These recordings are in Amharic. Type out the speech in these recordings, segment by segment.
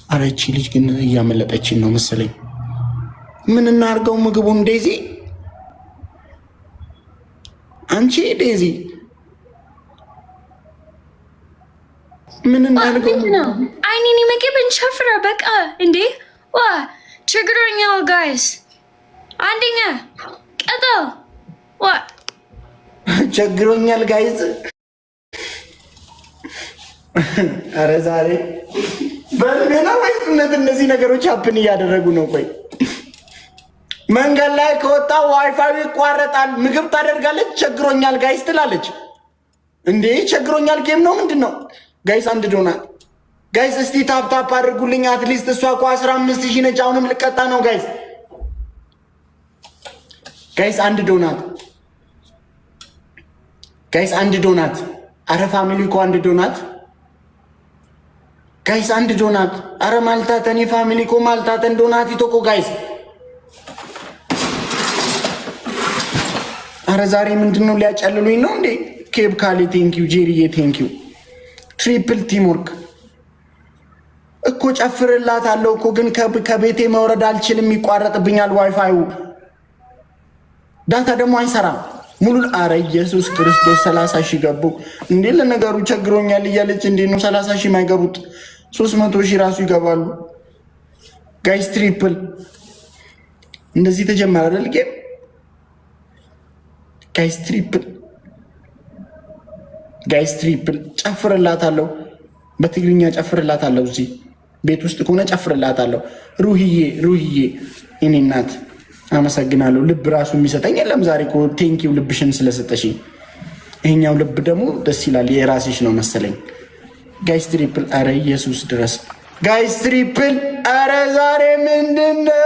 አረቺ ልጅ ግን እያመለጠችን ነው መሰለኝ። ምን እናርገው ምግቡን? ዴዚ አንቺ ዴዚ ምን እናርገው? አይኔ ምግብ እንሸፍራ በቃ እንዴ ዋ ችግረኛው ጋይስ አንደኛ ቀጠው ዋ ችግሮኛል ጋይዝ። አረ ዛሬ በልቤና ወይነት እነዚህ ነገሮች አፕን እያደረጉ ነው። ቆይ መንገድ ላይ ከወጣ ዋይፋይ ይቋረጣል። ምግብ ታደርጋለች። ቸግሮኛል ጋይስ ትላለች እንዴ። ቸግሮኛል ጌም ነው ምንድን ነው ጋይስ? አንድ ዶናት ጋይስ እስቲ ታፕ ታፕ አድርጉልኝ። አትሊስት እሷ እኮ 15,000 ነች። አሁንም ልቀጣ ነው ጋይስ። ጋይስ አንድ ዶናት ጋይስ አንድ ዶናት። አረ ፋሚሊ እኮ አንድ ዶናት ጋይስ አንድ ዶናት። አረ ማልታተን ፋሚሊ እኮ ማልታተን ዶናት ይቶኮ ጋይስ። አረ ዛሬ ምንድነው ሊያጨልሉኝ ነው እንዴ? ኬብ ካሊ ቴንኪዩ፣ ጄሪዬ ቴንኪዩ። ትሪፕል ቲምወርክ እኮ ጨፍርላታለሁ እኮ ግን ከቤቴ መውረድ አልችልም፣ ይቋረጥብኛል ዋይፋዩ። ዳታ ደግሞ አይሰራም ሙሉ። አረ ኢየሱስ ክርስቶስ 30,000 ገቡ እንዴ? ለነገሩ ቸግሮኛል እያለች እንዴ ነው 30,000 ማይገቡት? 300,000 ራሱ ይገባሉ ጋይስ። ትሪፕል እንደዚህ ተጀመረ አይደል ጌም ጋይስ? ትሪፕል ጨፍርላታለሁ፣ በትግርኛ ጨፍርላታለሁ። እዚህ ቤት ውስጥ ከሆነ ጨፍርላታለሁ። ሩህዬ እኔ እናት አመሰግናለሁ። ልብ ራሱ የሚሰጠኝ የለም ዛሬ እኮ ቴንኪው ልብሽን ስለሰጠሽኝ። ይሄኛው ልብ ደግሞ ደስ ይላል፣ የራስሽ ነው መሰለኝ ጋይስ። ትሪፕል አረ ኢየሱስ ድረስ ጋይስ። ትሪፕል አረ ዛሬ ምንድነው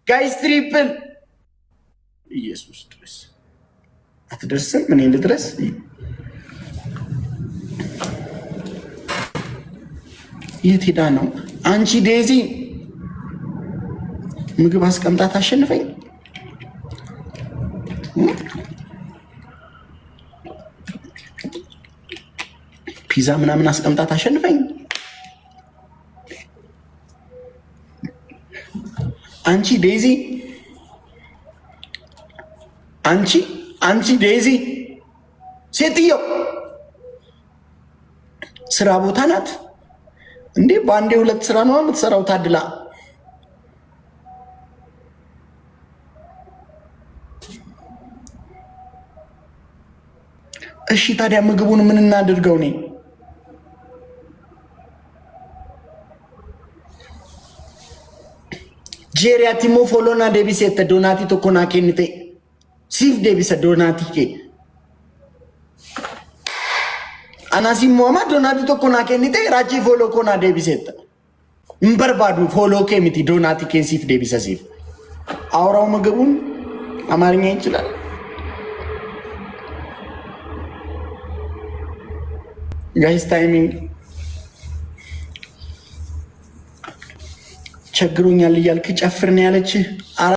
ጋይስ? ትሪፕል ኢየሱስ ድረስ አትደርስም። ምን ልድረስ? የት ሄዳ ነው አንቺ ዴዚ? ምግብ አስቀምጣት አሸንፈኝ። ፒዛ ምናምን አስቀምጣት አሸንፈኝ። አንቺ ዴዚ፣ አንቺ ዴዚ ሴትዮ ስራ ቦታ ናት እንዴ? በአንዴ 2 ስራ ነው የምትሰራው ታድላ። እሺ ታዲያ ምግቡን ምን እናድርገው? እኔ ጄሪያቲሞ ፎሎና ዴቢሴተ ዶናቲ ቶኮና ኬንቴ ሲፍ ዴቢሰ ዶናቲ ኬ አናሲሞማ ዶናቲ ቶኮና ኬንቴ ራጂ ፎሎ ኮና ዴቢሴተ እምበርባዱ ፎሎ ኬ ሚቲ ዶናቲ ኬን ሲፍ ዴቢሰ ሲፍ አውራው ምግቡን አማርኛ ይችላል። ጋይስ ታይሚንግ ቸግሮኛል እያልክ ጨፍር ነው ያለች።